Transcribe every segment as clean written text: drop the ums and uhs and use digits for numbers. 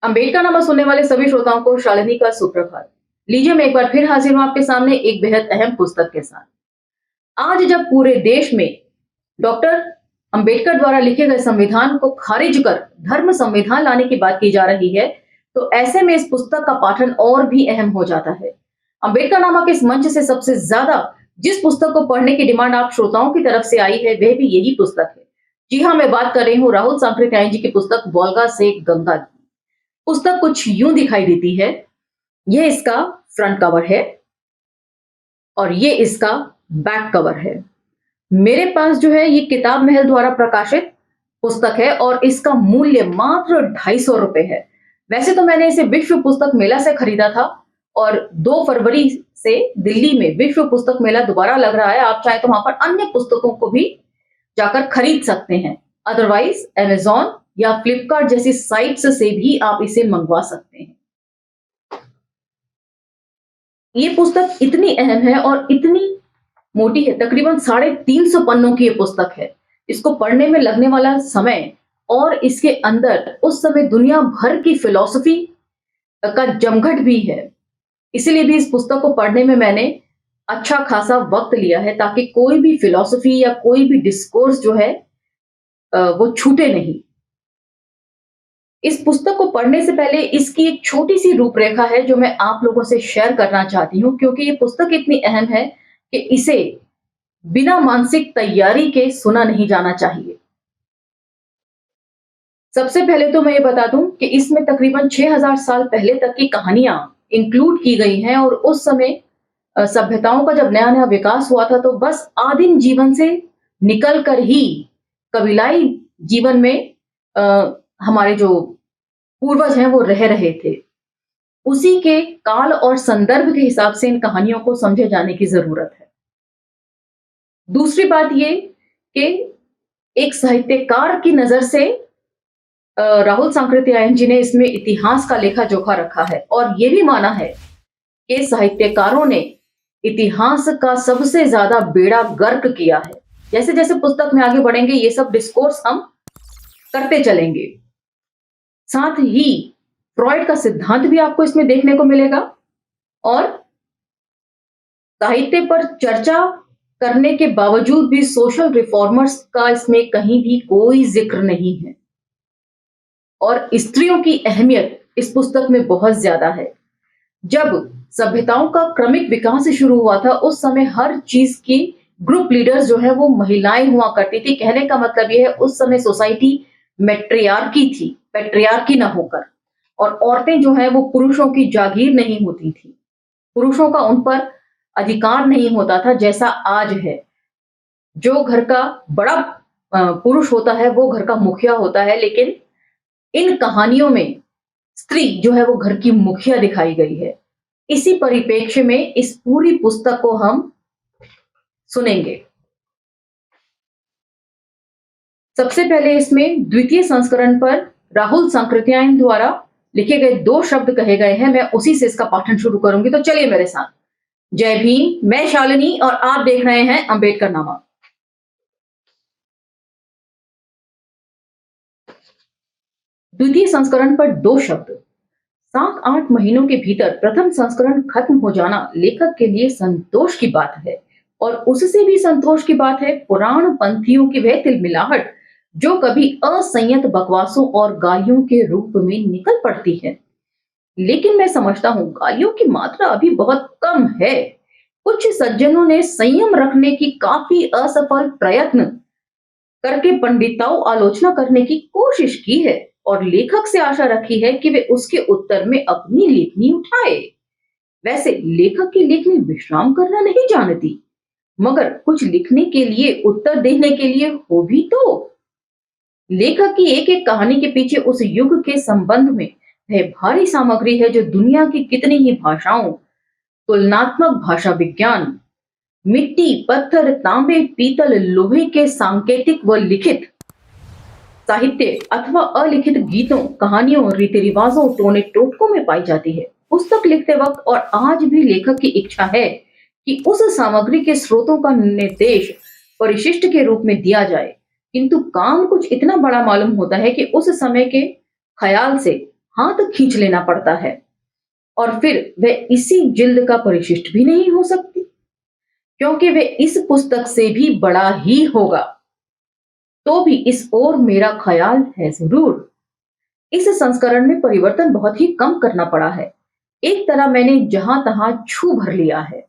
अम्बेडकरनामा सुनने वाले सभी श्रोताओं को शालिनी का सुप्रभात। लीजिए मैं एक बार फिर हाजिर हूं आपके सामने एक बेहद अहम पुस्तक के साथ। आज जब पूरे देश में डॉक्टर अंबेडकर द्वारा लिखे गए संविधान को खारिज कर धर्म संविधान लाने की बात की जा रही है, तो ऐसे में इस पुस्तक का पाठन और भी अहम हो जाता है। अंबेडकरनामा के इस मंच से सबसे ज्यादा जिस पुस्तक को पढ़ने की डिमांड आप श्रोताओं की तरफ से आई है, वह भी यही पुस्तक है। जी हाँ, मैं बात कर रही हूँ राहुल सांकृत्यायन जी की पुस्तक वोल्गा से गंगा की। पुस्तक कुछ यूं दिखाई देती है। यह इसका फ्रंट कवर है और ये इसका बैक कवर है। मेरे पास जो है ये किताब महल द्वारा प्रकाशित पुस्तक है और इसका मूल्य मात्र 250 रुपए है। वैसे तो मैंने इसे विश्व पुस्तक मेला से खरीदा था और 2 फरवरी से दिल्ली में विश्व पुस्तक मेला दोबारा लग रहा है। आप चाहे तो वहां पर अन्य पुस्तकों को भी जाकर खरीद सकते हैं। अदरवाइज अमेज़न या फ्लिपकार्ट जैसी साइट्स से भी आप इसे मंगवा सकते हैं। ये पुस्तक इतनी अहम है और इतनी मोटी है, तकरीबन 350 पन्नों की ये पुस्तक है। इसको पढ़ने में लगने वाला समय और इसके अंदर उस समय दुनिया भर की फिलॉसफी का जमघट भी है। इसीलिए भी इस पुस्तक को पढ़ने में मैंने अच्छा खासा वक्त लिया है, ताकि कोई भी फिलॉसफी या कोई भी डिस्कोर्स जो है वो छूटे नहीं। इस पुस्तक को पढ़ने से पहले इसकी एक छोटी सी रूपरेखा है जो मैं आप लोगों से शेयर करना चाहती हूँ, क्योंकि ये पुस्तक इतनी अहम है कि इसे बिना मानसिक तैयारी के सुना नहीं जाना चाहिए। सबसे पहले तो मैं ये बता दूं कि इसमें तकरीबन 6000 साल पहले तक की कहानियां इंक्लूड की गई हैं और उस समय सभ्यताओं का जब नया-नया विकास हुआ था, तो बस आदिम जीवन से निकल कर ही कबीलाई जीवन में हमारे जो पूर्वज हैं वो रह रहे थे। उसी के काल और संदर्भ के हिसाब से इन कहानियों को समझे जाने की जरूरत है। दूसरी बात ये कि एक साहित्यकार की नजर से राहुल सांकृत्यायन जी ने इसमें इतिहास का लेखा जोखा रखा है और ये भी माना है कि साहित्यकारों ने इतिहास का सबसे ज्यादा बेड़ा गर्क किया है। जैसे जैसे पुस्तक में आगे बढ़ेंगे ये सब डिस्कोर्स हम करते चलेंगे। साथ ही फ्रॉइड का सिद्धांत भी आपको इसमें देखने को मिलेगा और साहित्य पर चर्चा करने के बावजूद भी सोशल रिफॉर्मर्स का इसमें कहीं भी कोई जिक्र नहीं है। और स्त्रियों की अहमियत इस पुस्तक में बहुत ज्यादा है। जब सभ्यताओं का क्रमिक विकास शुरू हुआ था, उस समय हर चीज की ग्रुप लीडर्स जो है वो महिलाएं हुआ करती थी। कहने का मतलब यह है उस समय सोसाइटी मैट्रियार्की थी, पैट्रियार्की ना होकर, और औरतें जो है वो पुरुषों की जागीर नहीं होती थी। पुरुषों का उन पर अधिकार नहीं होता था जैसा आज है। जो घर का बड़ा पुरुष होता है वो घर का मुखिया होता है, लेकिन इन कहानियों में स्त्री जो है वो घर की मुखिया दिखाई गई है। इसी परिप्रेक्ष्य में इस पूरी पुस्तक को हम सुनेंगे। सबसे पहले इसमें द्वितीय संस्करण पर राहुल सांकृत्यायन द्वारा लिखे गए 2 शब्द कहे गए हैं। मैं उसी से इसका पाठन शुरू करूंगी, तो चलिए मेरे साथ। जय भीम, मैं शालिनी और आप देख रहे हैं अंबेडकरनामा। द्वितीय संस्करण पर 2 शब्द। 7-8 महीनों के भीतर प्रथम संस्करण खत्म हो जाना लेखक के लिए संतोष की बात है, और उससे भी संतोष की बात है पुराण पंथियों की वह तिलमिलाहट जो कभी असंयत बकवासों और गालियों के रूप में निकल पड़ती है। लेकिन मैं समझता हूं गालियों की मात्रा अभी बहुत कम है। कुछ सज्जनों ने संयम रखने की काफी असफल प्रयत्न करके पंडिताओं आलोचना करने की कोशिश की है और लेखक से आशा रखी है कि वे उसके उत्तर में अपनी लेखनी उठाए। वैसे लेखक की लेखनी विश्राम करना नहीं जानती, मगर कुछ लिखने के लिए, उत्तर देने के लिए हो भी तो। लेखक की एक एक कहानी के पीछे उस युग के संबंध में वह भारी सामग्री है जो दुनिया की कितनी ही भाषाओं, तुलनात्मक भाषा विज्ञान, मिट्टी, पत्थर, तांबे, पीतल, लोहे के सांकेतिक व लिखित साहित्य अथवा अलिखित गीतों, कहानियों, रीति रिवाजों, टोने टोटकों में पाई जाती है। पुस्तक लिखते वक्त और आज भी लेखक की इच्छा है कि उस सामग्री के स्रोतों का निर्देश परिशिष्ट के रूप में दिया जाए, किंतु काम कुछ इतना बड़ा मालूम होता है कि उस समय के ख्याल से हाथ खींच लेना पड़ता है और फिर वह इसी जिल्द का परिशिष्ट भी नहीं हो सकती, क्योंकि वह इस पुस्तक से भी बड़ा ही होगा। तो भी इस ओर मेरा ख्याल है जरूर। इस संस्करण में परिवर्तन बहुत ही कम करना पड़ा है। एक तरह मैंने जहां तहां छू भर लिया है।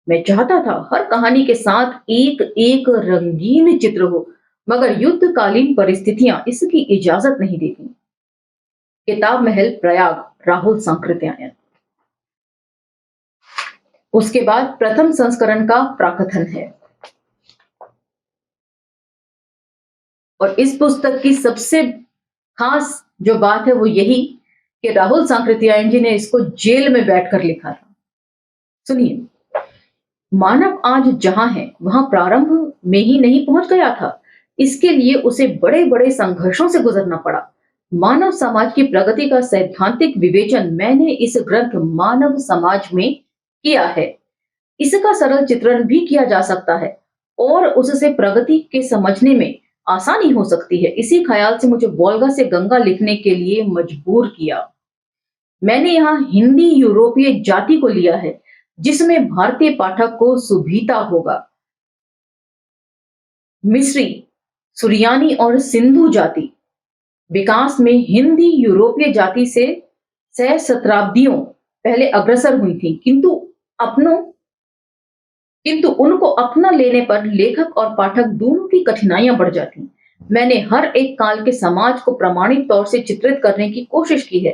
मैं चाहता था हर कहानी के साथ एक एक रंगीन चित्र हो, मगर युद्धकालीन परिस्थितियां इसकी इजाजत नहीं देती। किताब महल, प्रयाग, राहुल सांकृत्यायन। उसके बाद प्रथम संस्करण का प्राकथन है और इस पुस्तक की सबसे खास जो बात है वो यही कि राहुल सांकृत्यायन जी ने इसको जेल में बैठकर लिखा था। सुनिए, मानव आज जहां है वहां प्रारंभ में ही नहीं पहुंच गया था। इसके लिए उसे बड़े बड़े संघर्षों से गुजरना पड़ा। मानव समाज की प्रगति का सैद्धांतिक विवेचन मैंने इस ग्रंथ मानव समाज में किया है। इसका सरल चित्रण भी किया जा सकता है और उससे प्रगति के समझने में आसानी हो सकती है। इसी ख्याल से मुझे वोल्गा से गंगा लिखने के लिए मजबूर किया। मैंने यहाँ हिंदी यूरोपीय जाति को लिया है, जिसमें भारतीय पाठक को सुभीता होगा। मिस्री, सुरियानी और सिंधु जाति विकास में हिंदी यूरोपीय जाति से सहस्त्राब्दियों पहले अग्रसर हुई थी, किंतु उनको अपना लेने पर लेखक और पाठक दोनों की कठिनाइयां बढ़ जाती। मैंने हर एक काल के समाज को प्रमाणिक तौर से चित्रित करने की कोशिश की है,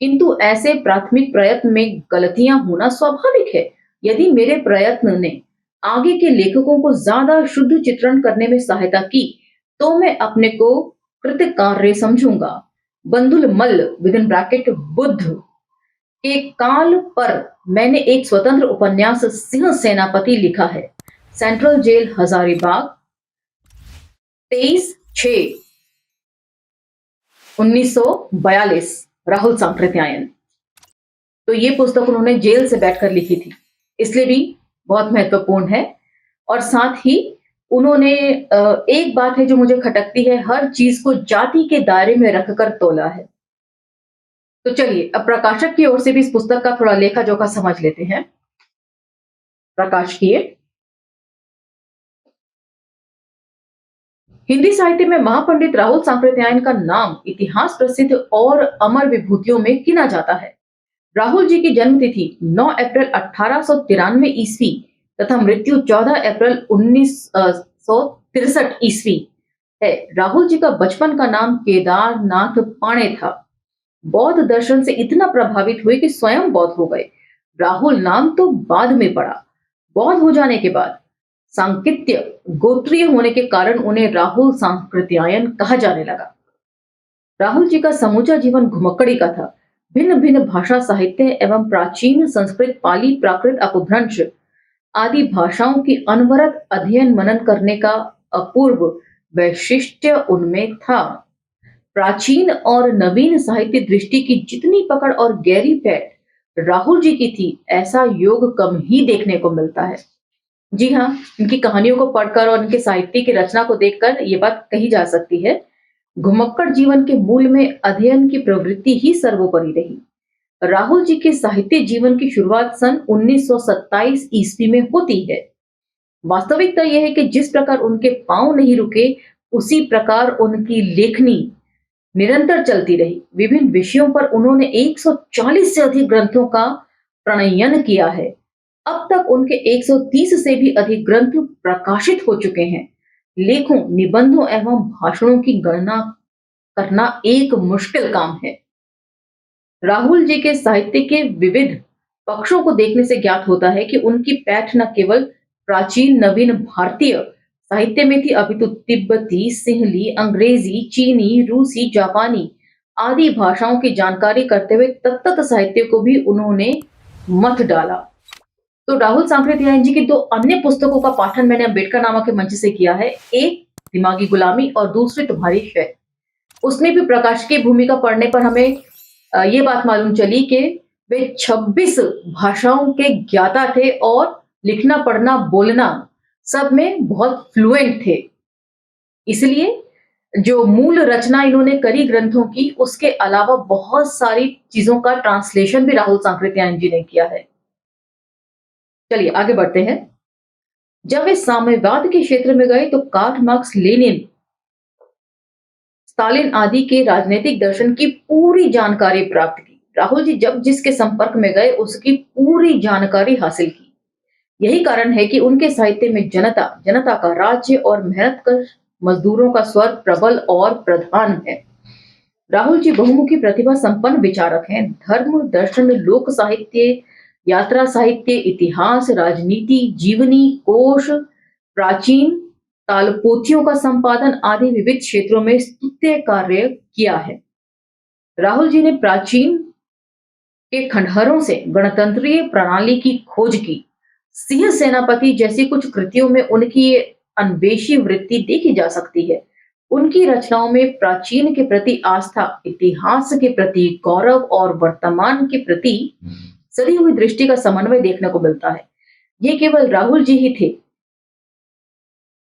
किंतु ऐसे प्राथमिक प्रयत्न में गलतियां होना स्वाभाविक है। यदि मेरे प्रयत्न ने आगे के लेखकों को ज्यादा शुद्ध चित्रण करने में सहायता की, तो मैं अपने को कृतकार्य समझूंगा। बंधुल मल्ल विद इन ब्रैकेट बुद्ध के काल पर मैंने एक स्वतंत्र उपन्यास सिंह सेनापति लिखा है। Central jail Hazaribagh, 23/6/1942, Rahul Sankrityayan. तो ये पुस्तक उन्होंने जेल से बैठकर लिखी थी, इसलिए भी बहुत महत्वपूर्ण है। और साथ ही उन्होंने एक बात है जो मुझे खटकती है, हर चीज को जाति के दायरे में रखकर तोला है। तो चलिए अब प्रकाशक की ओर से भी इस पुस्तक का थोड़ा लेखा जोखा समझ लेते हैं। प्रकाशकीय हिंदी साहित्य में महापंडित राहुल सांकृत्यायन का नाम इतिहास प्रसिद्ध और अमर विभूतियों में गिना जाता है। राहुल जी की जन्म तिथि 9 अप्रैल 1893 ईस्वी तथा मृत्यु 14 अप्रैल 1963 ईस्वी है। राहुल जी का बचपन का नाम केदारनाथ पाणे था। बौद्ध दर्शन से इतना प्रभावित हुए कि स्वयं बौद्ध हो गए। राहुल नाम तो बाद में पड़ा। बौद्ध हो जाने के बाद सांकृत्य गोत्रीय होने के कारण उन्हें राहुल सांकृत्यायन कहा जाने लगा। राहुल जी का समूचा जीवन घुमक्कड़ी का था। भिन्न भिन्न भाषा साहित्य एवं प्राचीन संस्कृत, पाली, प्राकृत, अपभ्रंश आदि भाषाओं की अनवरत अध्ययन मनन करने का अपूर्व वैशिष्ट्य उनमें था। प्राचीन और नवीन साहित्य दृष्टि की जितनी पकड़ और गहरी पैठ राहुल जी की थी, ऐसा योग कम ही देखने को मिलता है। जी हाँ, इनकी कहानियों को पढ़कर और इनके साहित्य की रचना को देखकर ये बात कही जा सकती है। घुमक्कड़ जीवन के मूल में अध्ययन की प्रवृत्ति ही सर्वोपरि रही। राहुल जी के साहित्य जीवन की शुरुआत सन 1927 ईस्वी में होती है। वास्तविकता यह है कि जिस प्रकार उनके पांव नहीं रुके, उसी प्रकार उनकी लेखनी निरंतर चलती रही। विभिन्न विषयों पर उन्होंने 140 से अधिक ग्रंथों का प्रणयन किया है। अब तक उनके 130 से भी अधिक ग्रंथ प्रकाशित हो चुके हैं। लेखों, निबंधों एवं भाषणों की गणना करना एक मुश्किल काम है। राहुल जी के साहित्य के विविध पक्षों को देखने से ज्ञात होता है कि उनकी पैठ न केवल प्राचीन नवीन भारतीय साहित्य में थी, अपितु तिब्बती, सिंहली, अंग्रेजी, चीनी, रूसी, जापानी आदि भाषाओं की जानकारी करते हुए तत्त साहित्य को भी उन्होंने मत डाला। तो राहुल सांकृत्यायन जी की दो अन्य पुस्तकों का पाठन मैंने अम्बेडकर नामा के मंच से किया है। एक दिमागी गुलामी और दूसरी तुम्हारी शय। उसमें भी प्रकाशकीय भूमिका पढ़ने पर हमें ये बात मालूम चली कि वे 26 भाषाओं के ज्ञाता थे और लिखना, पढ़ना, बोलना सब में बहुत फ्लुएंट थे। इसलिए जो मूल रचना इन्होंने करी ग्रंथों की, उसके अलावा बहुत सारी चीजों का ट्रांसलेशन भी राहुल सांकृत्यायन जी ने किया है। चलिए आगे बढ़ते हैं। जब वे साम्यवाद के क्षेत्र में गए तो कार्ल मार्क्स, लेनिन, स्टालिन आदि के राजनीतिक दर्शन की पूरी जानकारी प्राप्त की। राहुल जी जब जिसके संपर्क में गए उसकी पूरी जानकारी हासिल की। यही कारण है कि उनके साहित्य में जनता, जनता का राज्य और मेहनतकश मजदूरों का स्वर प्रबल और प्रधान है। राहुल जी बहुमुखी प्रतिभा संपन्न विचारक हैं। धर्म, दर्शन, लोक साहित्य, यात्रा साहित्य, इतिहास, राजनीति, जीवनी, कोश, प्राचीन तालपोथियों का संपादन आदि विविध क्षेत्रों में स्तुत्य कार्य किया है। राहुल जी ने प्राचीन के खंडहरों से गणतंत्रीय प्रणाली की खोज की। सिंह सेनापति जैसी कुछ कृतियों में उनकी ये अन्वेषी वृत्ति देखी जा सकती है। उनकी रचनाओं में प्राचीन के प्रति आस्था, इतिहास के प्रति गौरव और वर्तमान के प्रति सदी हुई दृष्टि का समन्वय देखने को मिलता है। ये केवल राहुल जी ही थे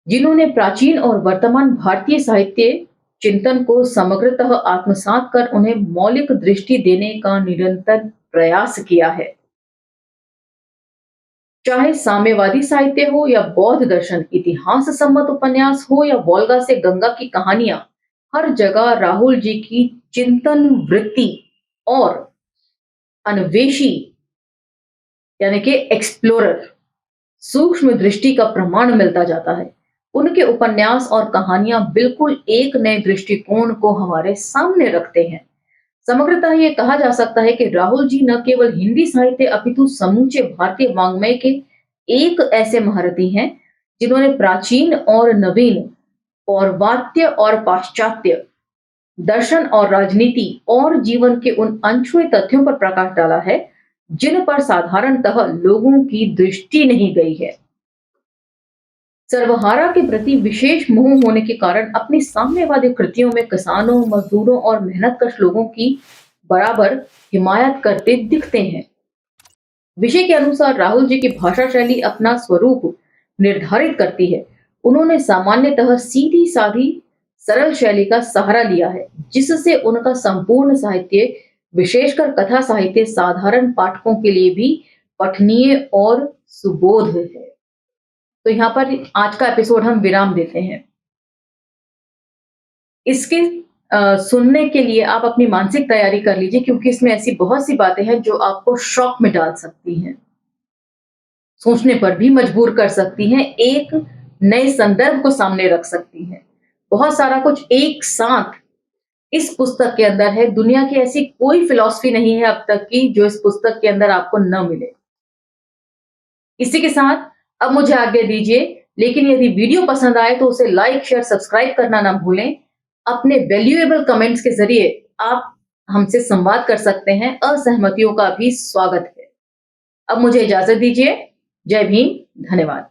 जिन्होंने प्राचीन और वर्तमान भारतीय साहित्य चिंतन को समग्रतः आत्मसात कर उन्हें मौलिक दृष्टि देने का निरंतर प्रयास किया है। चाहे साम्यवादी साहित्य हो या बौद्ध दर्शन, इतिहास सम्मत उपन्यास हो या वोल्गा से गंगा की कहानियां, हर जगह राहुल जी की चिंतन वृत्ति और अन्वेषी यानी कि एक्सप्लोरर सूक्ष्म दृष्टि का प्रमाण मिलता जाता है। उनके उपन्यास और कहानियां बिल्कुल एक नए दृष्टिकोण को हमारे सामने रखते हैं। समग्रतः ये कहा जा सकता है कि राहुल जी न केवल हिंदी साहित्य अपितु समूचे भारतीय वाङ्मय के एक ऐसे महारथी हैं जिन्होंने प्राचीन और नवीन, पौर्वात्य और पाश्चात्य, दर्शन और राजनीति और जीवन के उन अनछुए तथ्यों पर प्रकाश डाला है जिन पर साधारणतः लोगों की दृष्टि नहीं गई है। सर्वहारा के प्रति विशेष मोह होने के कारण अपनी साम्यवादी कृतियों में किसानों, मजदूरों और मेहनतकश लोगों की बराबर हिमायत करते दिखते हैं। विषय के अनुसार राहुल जी की भाषा शैली अपना स्वरूप निर्धारित करती है। उन्होंने सामान्यतः सीधी साधी सरल शैली का सहारा लिया है, जिससे उनका संपूर्ण साहित्य, विशेषकर कथा साहित्य, साधारण पाठकों के लिए भी पठनीय और सुबोध है। तो यहाँ पर आज का एपिसोड हम विराम देते हैं। इसके सुनने के लिए आप अपनी मानसिक तैयारी कर लीजिए, क्योंकि इसमें ऐसी बहुत सी बातें हैं जो आपको शॉक में डाल सकती हैं, सोचने पर भी मजबूर कर सकती हैं, एक नए संदर्भ को सामने रख सकती हैं। बहुत सारा कुछ एक साथ इस पुस्तक के अंदर है। दुनिया की ऐसी कोई फिलॉसफी नहीं है अब तक की जो इस पुस्तक के अंदर आपको न मिले। इसी के साथ अब मुझे आज्ञा दीजिए, लेकिन यदि वीडियो पसंद आए तो उसे लाइक, शेयर, सब्सक्राइब करना ना भूलें। अपने वैल्यूएबल कमेंट्स के जरिए आप हमसे संवाद कर सकते हैं। असहमतियों का भी स्वागत है। अब मुझे इजाजत दीजिए। जय भीम, धन्यवाद।